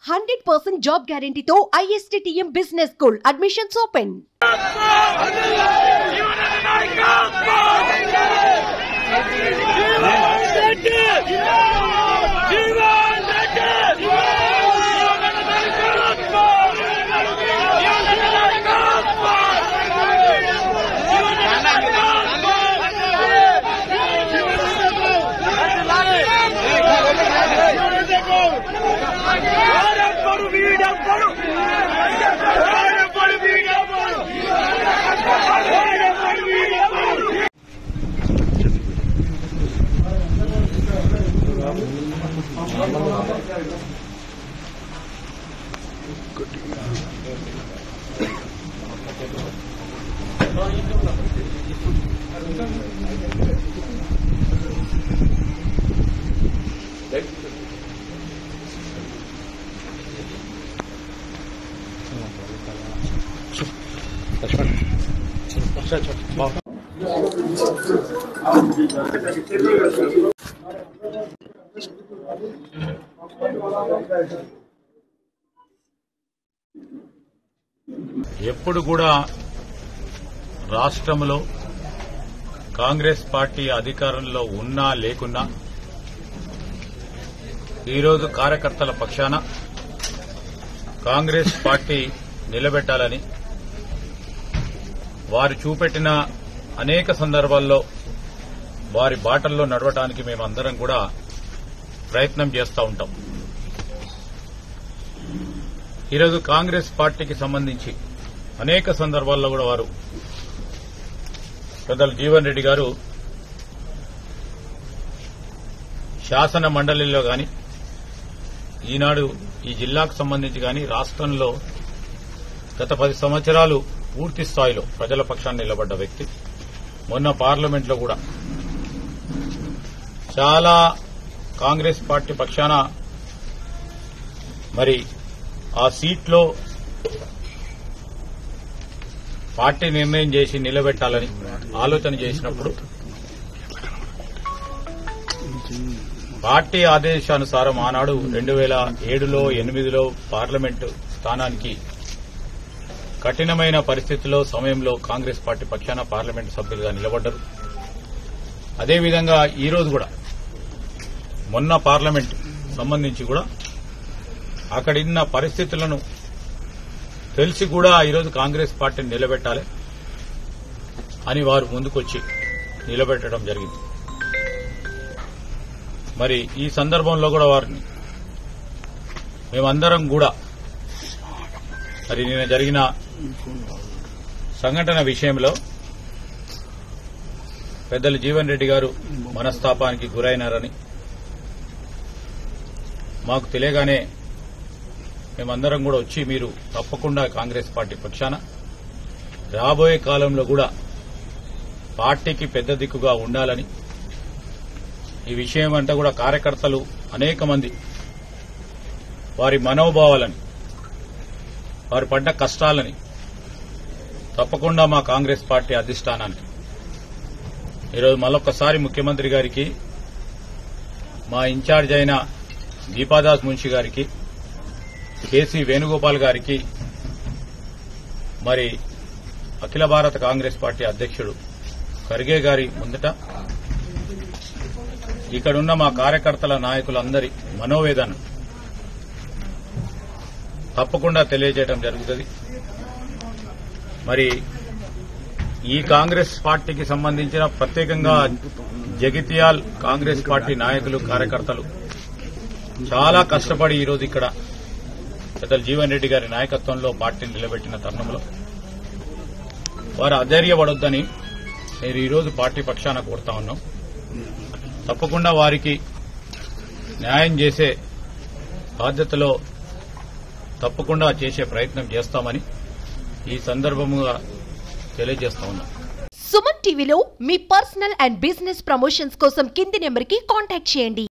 100% job guarantee to ISTTM Business School. Admissions open. ఎప్పుడు కూడా రాష్ట్రంలో కాంగ్రెస్ పార్టీ అధికారంలో ఉన్నా లేకున్నా ఈరోజు కార్యకర్తల పక్షాన కాంగ్రెస్ పార్టీ నిలబెట్టాలని వారు చూపెట్టిన అనేక సందర్భాల్లో వారి బాటల్లో నడవడానికి మేమందరం కూడా ప్రయత్నం చేస్తూ ఉంటాం. ఈరోజు కాంగ్రెస్ పార్టీకి సంబంధించి అనేక సందర్భాల్లో కూడా వారు పెద్దలు జీవన్ రెడ్డి గారు శాసన మండలిలో గాని ఈనాడు ఈ జిల్లాకు సంబంధించి గాని రాష్ట్రంలో గత 10 సంవత్సరాలు పూర్తి స్థాయిలో ప్రజల పక్షాన్ని నిలబడ్డ వ్యక్తి. మొన్న పార్లమెంట్లో కూడా చాలా కాంగ్రెస్ పార్టీ పక్షాన మరి ఆ సీట్లో పార్టీ నిర్ణయం చేసి నిలబెట్టాలని ఆలోచన చేసినప్పుడు పార్టీ ఆదేశానుసారం ఆనాడు 2007లో 2008లో పార్లమెంటు స్థానానికి కఠినమైన పరిస్థితుల్లో సమయంలో కాంగ్రెస్ పార్టీ పక్షాన పార్లమెంటు సభ్యులుగా నిలబడ్డారు. అదేవిధంగా ఈరోజు కూడా మొన్న పార్లమెంటు సంబంధించి కూడా అక్కడున్న పరిస్థితులను తెలిసి కూడా ఈరోజు కాంగ్రెస్ పార్టీని నిలబెట్టాలి అని వారు ముందుకొచ్చి నిలబెట్టడం జరిగింది. మరి ఈ సందర్భంలో కూడా వారిని మేమందరం కూడా మరి నిన్న జరిగిన సంఘటన విషయంలో పెద్దలు జీవన్ రెడ్డి గారు మనస్తాపానికి గురైనారని మాకు తెలియగానే మేమందరం కూడా వచ్చి మీరు తప్పకుండా కాంగ్రెస్ పార్టీ పక్షాన రాబోయే కాలంలో కూడా పార్టీకి పెద్ద దిక్కుగా ఉండాలని ఈ విషయం అంతా కూడా కార్యకర్తలు అనేక మంది వారి మనోభావాలని వారు పడ్డ కష్టాలని తప్పకుండా మా కాంగ్రెస్ పార్టీ అధిష్టానానికి ఈరోజు మరొకసారి ముఖ్యమంత్రి గారికి మా ఇన్ఛార్జ్ అయిన దీపాదాస్ మున్షి గారికి కేసీ వేణుగోపాల్ గారికి మరి అఖిల భారత కాంగ్రెస్ పార్టీ అధ్యక్షుడు ఖర్గే గారి ముందట ఇక్కడున్న మా కార్యకర్తల నాయకులందరి మనోవేదన తప్పకుండా తెలియజేయడం జరుగుతుంది. మరి ఈ కాంగ్రెస్ పార్టీకి సంబంధించిన ప్రత్యేకంగా జగిత్యాల్ కాంగ్రెస్ పార్టీ నాయకులు కార్యకర్తలు చాలా కష్టపడి ఈరోజు ఇక్కడ పెద్దలు జీవన్ రెడ్డి గారి నాయకత్వంలో పార్టీని నిలబెట్టిన తరుణంలో వారు అధైర్యపడొద్దని నేను ఈరోజు పార్టీ పక్షాన కోరుతా ఉన్నాం. తప్పకుండా వారికి న్యాయం చేసే బాధ్యతలో తప్పకుండా చేసే ప్రయత్నం చేస్తామని ఈ సందర్భంగా తెలియజేస్తా ఉన్నాం. సుమన్ టీవీలో మీ పర్సనల్ అండ్ బిజినెస్ ప్రమోషన్స్ కోసం కింది నెంబర్కి కాంటాక్ట్ చేయండి.